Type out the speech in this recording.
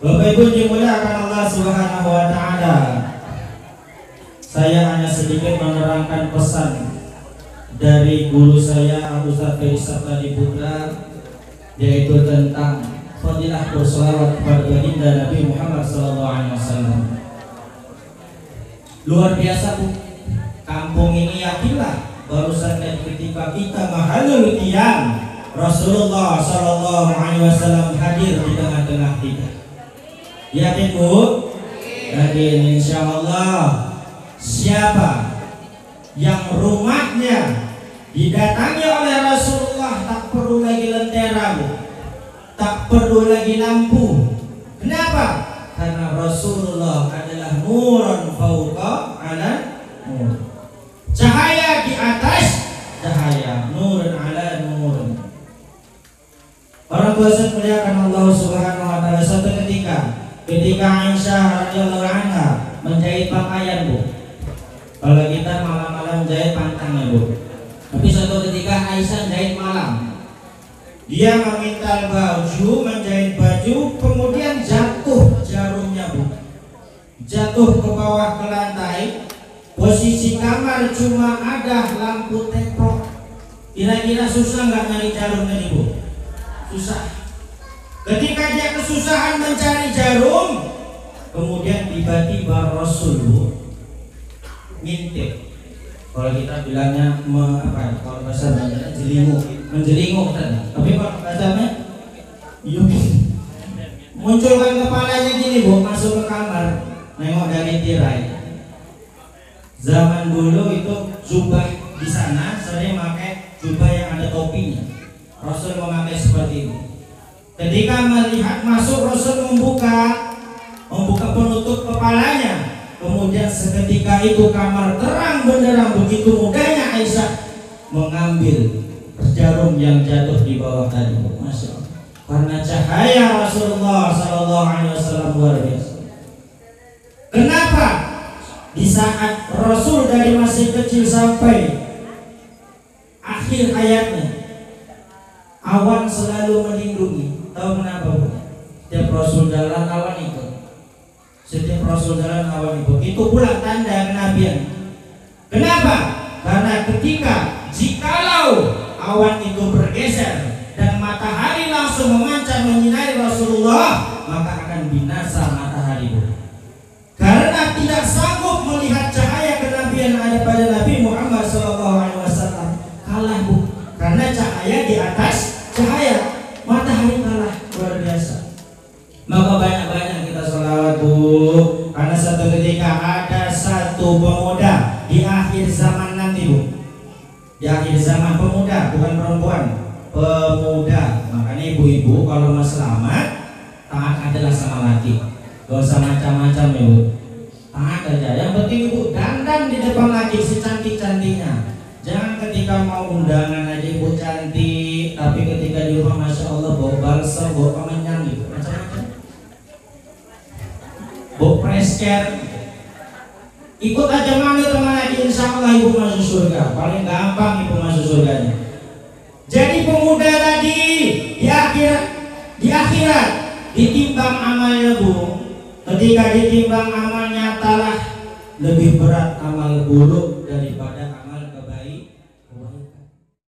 Bapak Ibu dimuliakan Allah Subhanahu wa taala. Saya hanya sedikit menerangkan pesan dari guru saya Ustaz Faisal Tadi Putra, yaitu tentang fadilah berselawat kepada baginda Nabi Muhammad SAW. Luar biasa Bu, kampung ini yakinlah barusan ketika kita mahalul qiyam Rasulullah SAW hadir di tengah-tengah kita. Yakin Bu? Yakin insyaallah. Siapa yang rumahnya didatangi oleh Rasulullah tak perlu lagi lentera Bu, tak perlu lagi lampu. Kenapa? Karena Rasulullah adalah nurun fauqa ala nur, cahaya di atas cahaya, nurun ala nurun. Orang tua saya muliakan Allah Subhanahu wa taala, suatu ketika Aisyah radhiyallahu anha menjahit pakaian Bu. Kalau kita malam-malam jahit pantangnya Bu, tapi suatu ketika Aisyah jahit malam. Dia meminta baju, menjahit baju, kemudian jatuh jarumnya Bu, jatuh ke bawah ke lantai. Posisi kamar cuma ada lampu teplok. Kira-kira susah nggak nyari jarum tadi Bu? Susah. Ketika dia kesusahan mencari jarum, kemudian tiba-tiba Rasul Bu ngintip. Kalau kita bilangnya kalau bahasa Bandanya menjelinguk kan. Tapi kalau bahasanya munculkan kepalanya gini Bu, masuk ke kamar, nengok dari tirai. Zaman dulu itu jubah di sana sering pakai jubah yang ada topinya. Rasul memakai seperti itu. Ketika melihat masuk, Rasul membuka penutup kepalanya. Kemudian seketika itu kamar terang benderang, begitu mudahnya Aisyah mengambil jarum yang jatuh di bawah tadi. Masya Allah. Karena cahaya Rasulullah SAW luar biasa. Kenapa? Di saat Rasul dari masih kecil sampai akhir hayatnya, awan selalu melindungi. Tahu kenapa Bu? Setiap Rasul jalan awan ikut. Setiap Rasul jalan awan ikut. Itu pula tanda kenabian. Kenapa? Karena jikalau awan itu bergeser dan matahari langsung memancar menyinari Rasulullah, maka akan binasa matahari Bu. Karena tidak sanggup melihat cahaya kenabian ada pada Nabi Muhammad SAW. Kalah Bu. Karena cahaya di atas cahaya, matahari kalah, luar biasa. Maka banyak-banyak kita sholawat Bu. Karena satu ketika ada satu pemuda di akhir zaman nanti Bu. Di akhir zaman, pemuda bukan perempuan, pemuda. Makanya ibu-ibu kalau mau selamat, taat adalah sama laki. Gak usah macam-macam ya Bu, taat aja. Yang penting Ibu dandan di depan laki secantik-cantiknya. Jangan ketika mau undangan aja Ibu cantik, tapi ketika di rumah Masya Allah bawa balsam, bawa kemenyan gitu, macam-macam, bawa presker. Ikut aja mana teman lagi, insya Allah Ibu masuk surga. Paling gampang Ibu masuk surganya. Jadi pemuda tadi di akhirat ditimbang amalnya Bu. Ketika ditimbang amalnya talah lebih berat amal buruk